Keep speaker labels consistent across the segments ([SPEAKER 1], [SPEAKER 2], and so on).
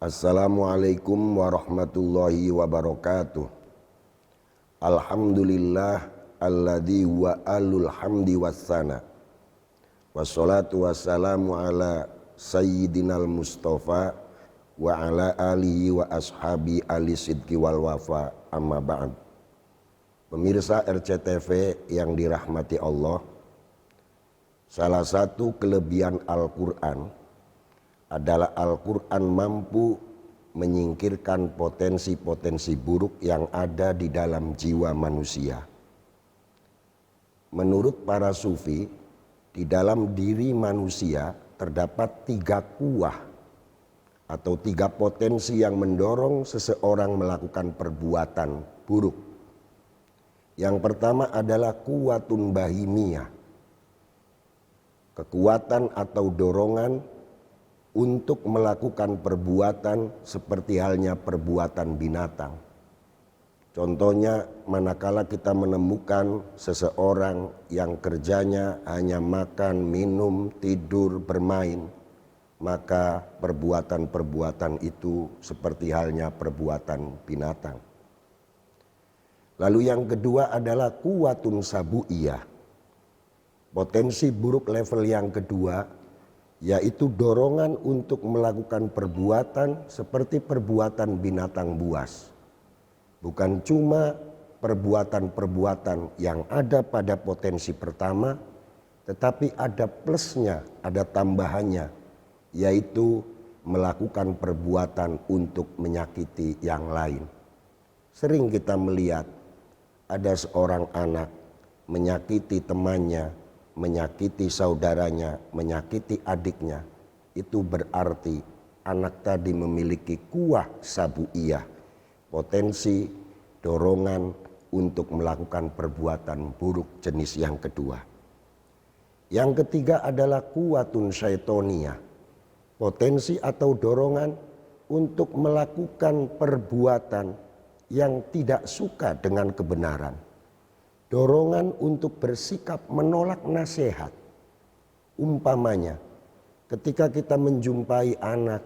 [SPEAKER 1] Assalamualaikum warahmatullahi wabarakatuh. Alhamdulillah alladzi huwa alul hamdi wassana. Wassalatu wassalamu ala sayyidinal mustafa wa ala alihi wa ashabi ali sidqi wal wafa, amma ba'd. Pemirsa RCTV yang dirahmati Allah, salah satu kelebihan Al-Quran adalah Al-Quran mampu menyingkirkan potensi-potensi buruk yang ada di dalam jiwa manusia. Menurut para sufi, di dalam diri manusia terdapat 3 kuah atau 3 potensi yang mendorong seseorang melakukan perbuatan buruk. Yang pertama adalah kuwatun bahimiyah, kekuatan atau dorongan untuk melakukan perbuatan seperti halnya perbuatan binatang. Contohnya, manakala kita menemukan seseorang yang kerjanya hanya makan, minum, tidur, bermain, maka perbuatan-perbuatan itu seperti halnya perbuatan binatang. Lalu yang kedua adalah kuwatun sabu'iyah. Potensi buruk level yang kedua yaitu dorongan untuk melakukan perbuatan seperti perbuatan binatang buas. Bukan cuma perbuatan-perbuatan yang ada pada potensi pertama, tetapi ada plusnya, ada tambahannya, yaitu melakukan perbuatan untuk menyakiti yang lain. Sering kita melihat ada seorang anak menyakiti temannya, menyakiti saudaranya, menyakiti adiknya. Itu berarti anak tadi memiliki kuah sabu'iyah, potensi dorongan untuk melakukan perbuatan buruk jenis yang kedua. Yang ketiga adalah kuwatun syaitoniyah, potensi atau dorongan untuk melakukan perbuatan yang tidak suka dengan kebenaran. Dorongan untuk bersikap menolak nasihat. Umpamanya, ketika kita menjumpai anak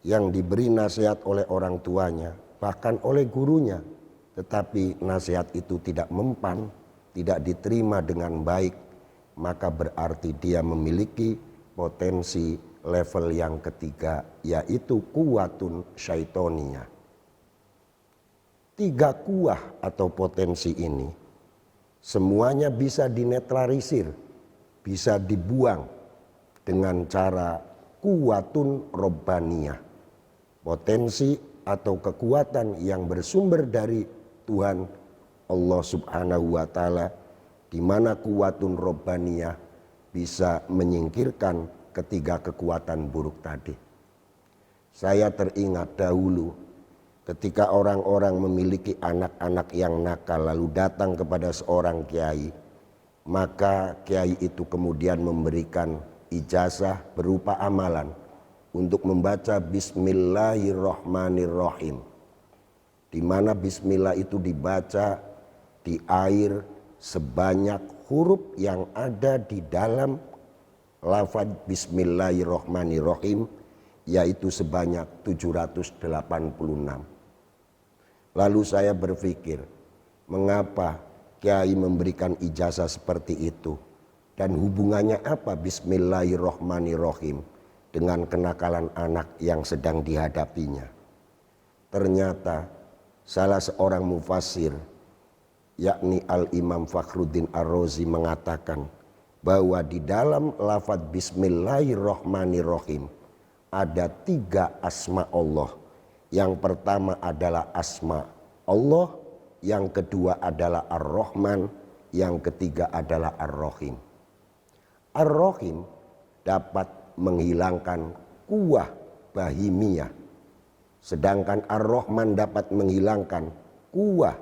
[SPEAKER 1] yang diberi nasihat oleh orang tuanya, bahkan oleh gurunya, tetapi nasihat itu tidak mempan, tidak diterima dengan baik, maka berarti dia memiliki potensi level yang ketiga, yaitu kuwatun syaitoniyah. 3 kuah atau potensi ini semuanya bisa dinetralisir, bisa dibuang dengan cara kuwatun robbaniyah. Potensi atau kekuatan yang bersumber dari Tuhan Allah Subhanahu wa Ta'ala, di mana kuwatun robbaniyah bisa menyingkirkan ketiga kekuatan buruk tadi. Saya teringat dahulu ketika orang-orang memiliki anak-anak yang nakal lalu datang kepada seorang kiai, maka kiai itu kemudian memberikan ijazah berupa amalan untuk membaca Bismillahirrahmanirrahim, di mana Bismillah itu dibaca di air sebanyak huruf yang ada di dalam lafaz Bismillahirrahmanirrahim, yaitu sebanyak 786. Lalu saya berpikir, mengapa kiai memberikan ijazah seperti itu? Dan hubungannya apa Bismillahirrahmanirrahim dengan kenakalan anak yang sedang dihadapinya? Ternyata salah seorang mufassir, yakni Al-Imam Fakhruddin Ar-Razi, mengatakan bahwa di dalam lafaz Bismillahirrahmanirrahim ada 3 asma Allah. Yang pertama adalah asma Allah, yang kedua adalah Ar-Rahman, yang ketiga adalah Ar-Rahim. Ar-Rahim dapat menghilangkan kuah bahimiyah, sedangkan Ar-Rahman dapat menghilangkan kuah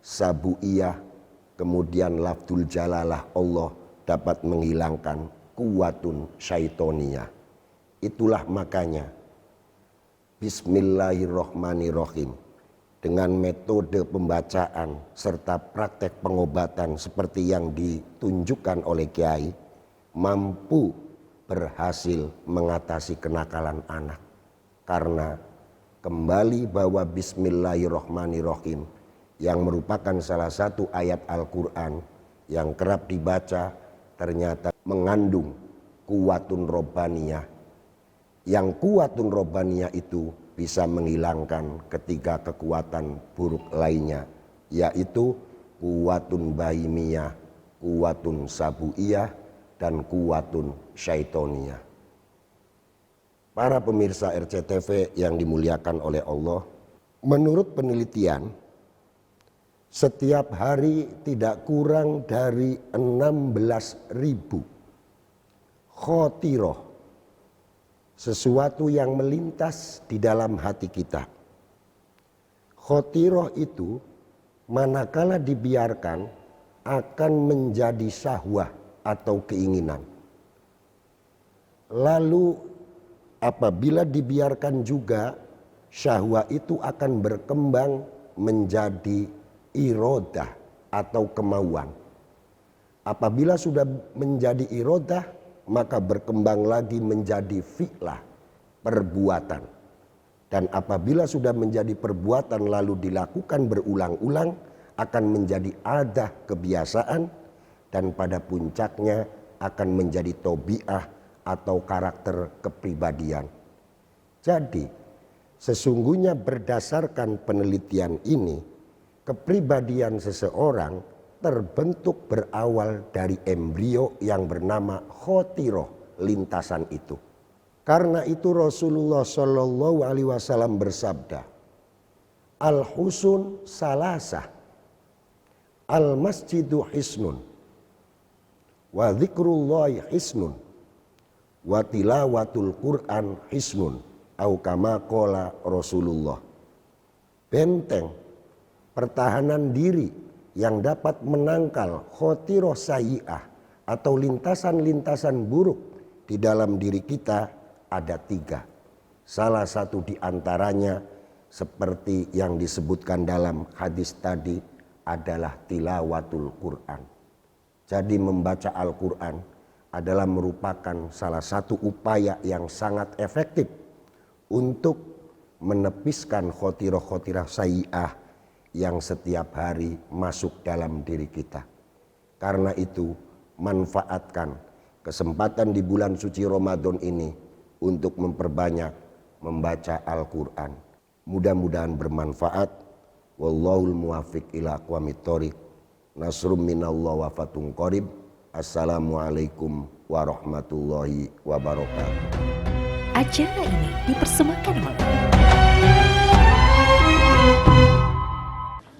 [SPEAKER 1] sabu'iyah, kemudian lafzul jalalah Allah dapat menghilangkan kuwatun syaitoniyah. Itulah makanya Bismillahirrahmanirrahim dengan metode pembacaan serta praktek pengobatan seperti yang ditunjukkan oleh kiai mampu berhasil mengatasi kenakalan anak. Karena kembali bahwa Bismillahirrahmanirrahim yang merupakan salah satu ayat Al-Quran yang kerap dibaca ternyata mengandung kuwatun robbaniyah. Yang kuwatun robbaniyah itu bisa menghilangkan ketiga kekuatan buruk lainnya, yaitu kuwatun bahimiyah, kuwatun sabuiyah, dan kuwatun syaitoniyah. Para pemirsa RCTV yang dimuliakan oleh Allah, menurut penelitian, setiap hari tidak kurang dari 16.000 khotiroh, sesuatu yang melintas di dalam hati kita. Khotiroh itu manakala dibiarkan akan menjadi syahwah atau keinginan. Lalu apabila dibiarkan juga, syahwah itu akan berkembang menjadi irodah atau kemauan. Apabila sudah menjadi irodah, maka berkembang lagi menjadi fi'lah, perbuatan. Dan apabila sudah menjadi perbuatan lalu dilakukan berulang-ulang, akan menjadi adah, kebiasaan, dan pada puncaknya akan menjadi tobiah atau karakter kepribadian. Jadi sesungguhnya berdasarkan penelitian ini, kepribadian seseorang terbentuk berawal dari embrio yang bernama khotiroh, lintasan itu. Karena itu Rasulullah Shallallahu Alaihi Wasallam bersabda, al-husun salasah, al-masjidu hisnun, wa dzikrullahi hisnun, wa tilawatul Qur'an hisnun, au kama qala Rasulullah. Benteng pertahanan diri yang dapat menangkal khotiroh sayyi'ah atau lintasan-lintasan buruk di dalam diri kita ada 3. Salah satu di antaranya seperti yang disebutkan dalam hadis tadi adalah tilawatul Quran. Jadi membaca Al-Quran adalah merupakan salah satu upaya yang sangat efektif untuk menepiskan khotiroh-khotiroh sayyi'ah yang setiap hari masuk dalam diri kita. Karena itu manfaatkan kesempatan di bulan suci Ramadan ini untuk memperbanyak membaca Al-Quran. Mudah-mudahan bermanfaat. Wallahul muwaffiq ila aqwamit thoriq. Nasrum minallah wa fatun qarib. Assalamualaikum warahmatullahi wabarakatuh.
[SPEAKER 2] Acara ini dipersembahkan oleh